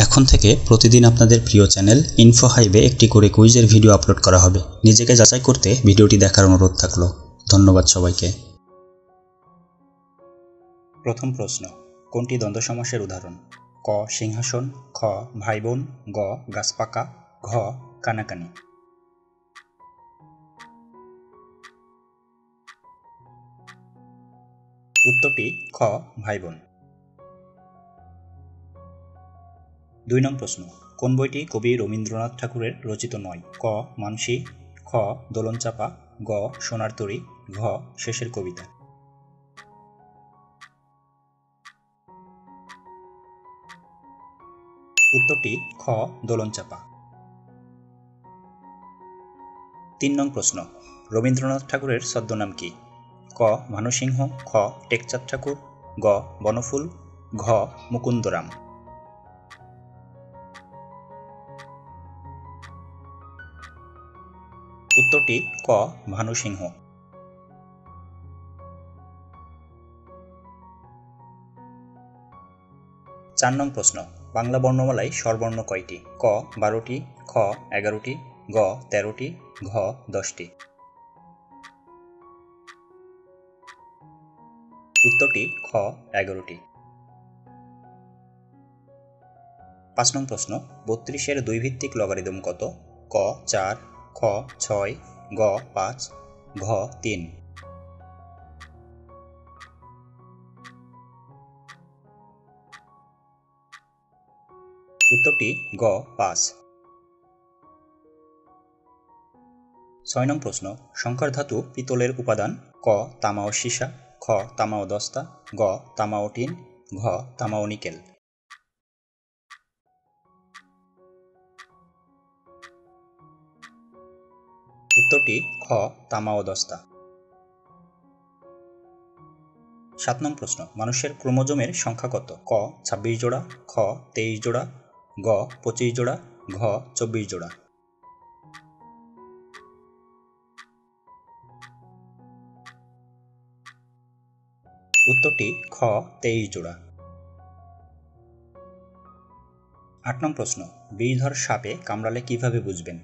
এখন থেকে প্রতিদিন আপনাদের প্রিয় চ্যানেল ইনফো হাইবে একটি করে কুইজের ভিডিও আপলোড করা হবে। নিজেকে যাচাই করতে ভিডিওটি দেখার অনুরোধ থাকলো। ধন্যবাদ সবাইকে। প্রথম প্রশ্ন, কোনটি দ্বন্দ্ব সমাসের উদাহরণ? ক সিংহাসন, খ ভাই বোন, গ গাছপাকা, ঘ কানাকানি। উত্তরটি খ ভাই বোন। 2 নং প্রশ্ন, কোন বইটি কবি রবীন্দ্রনাথ ঠাকুরের রচিত নয়? ক মানসী, খ দোলনচাঁপা, গ সোনার তরী, ঘ শেষের কবিতা। উত্তরটি খ দোলনচাঁপা। 3 নং প্রশ্ন, রবীন্দ্রনাথ ঠাকুরের ছদ্মনাম কি? ক ভানুসিংহ, খ টেকচাঁদ ঠাকুর, গ বনফুল, ঘ মুকুন্দরাম। উত্তরটি ক ভানুসিংহ। 4 নং প্রশ্ন, বাংলা বর্ণমালায় স্বরবর্ণ কয়টি? ক 12টি, খ 11টি, গ 13টি, ঘ 10টি। উত্তরটি খ 11টি। 5 নং প্রশ্ন, 32-এর 2 ভিত্তিক লগারিদম কত? ক 4, খ 6, গ 5, ঘ 3। উত্তরটি গ 5। 6 নং প্রশ্ন, সংকর ধাতু পিতলের উপাদান? ক তামা ও সীসা, খ তামা ও দস্তা, গ তামা ও টিন, ঘ তামা ও নিকেল। উত্তরটি খ তামা ও দস্তা। 7 নং প্রশ্ন, মানুষের ক্রোমোজোমের সংখ্যা কত? ক 26 জোড়া, খ 23 জোড়া, গ 25 জোড়া, ঘ 24 জোড়া। উত্তরটি খ 23 জোড়া। 8 নং প্রশ্ন, বিষধর সাপে কামড়ালে কিভাবে বুঝবেন?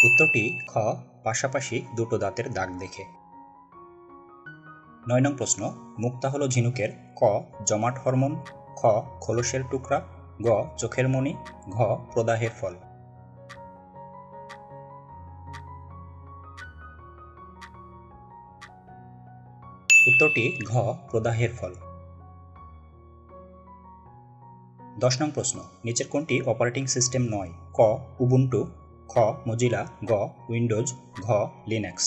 উত্তরটি খ পাশাপাশি দুটো দাঁতের দাগ দেখে। 9 নং প্রশ্ন, মুক্তা হলো ঝিনুকের? ক জমাট হরমোন, খ খোলসের টুকরা, গ চোখের মণি, ঘ প্রদাহের ফল। উত্তরটি ঘ প্রদাহের ফল। 10 নং প্রশ্ন, নিচের কোনটি অপারেটিং সিস্টেম নয়? ক উবুন্টু, খ মজিলা, গ উইন্ডোজ, ঘ লিনাক্স।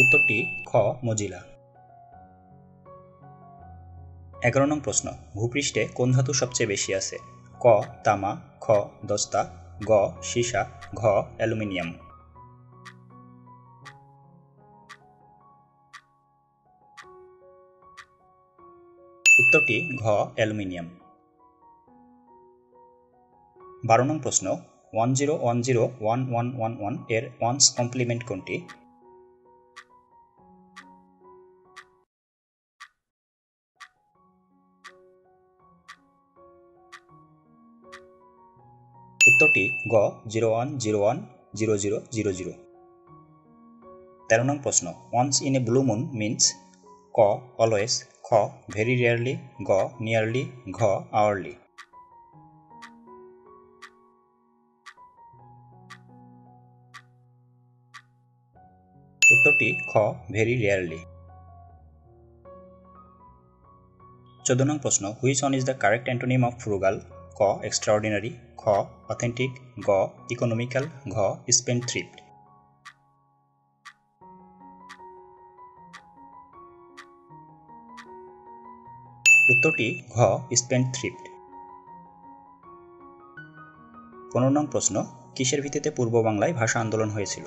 উত্তরটি খ মজিলা। 11 নং প্রশ্ন, ভূপৃষ্ঠে কোন ধাতু সবচেয়ে বেশি আছে? ক তামা, খ দস্তা, গ সীসা, ঘ অ্যালুমিনিয়াম। উত্তরটি ঘ অ্যালুমিনিয়াম। 12 নং প্রশ্ন, 10101111 এর ওয়ান্স কমপ্লিমেন্ট কোনটি? উত্তরটি গ 01010000। 13 নং প্রশ্ন, once in a blue moon means? ক অলওয়েজ, খ ভেরি রেয়ারলি, গ নিয়ারলি, ঘ আওয়ারলি। উত্তরটি খ ভেরি রেয়ারলি। 14 নং প্রশ্ন, which one is the correct antonym of frugal? ক এক্সট্রাঅর্ডিনারি, খ অথেন্টিক, গ ইকোনমিক্যাল, ঘ স্পেন্ডথ্রিফট। উত্তরটি ঘ স্পেন্ডথ্রিফট। 15 নং প্রশ্ন, কিসের ভিত্তিতে পূর্ব বাংলায় ভাষা আন্দোলন হয়েছিল?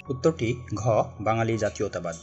উত্তরটি ঘ বাঙালি জাতীয়তাবাদ।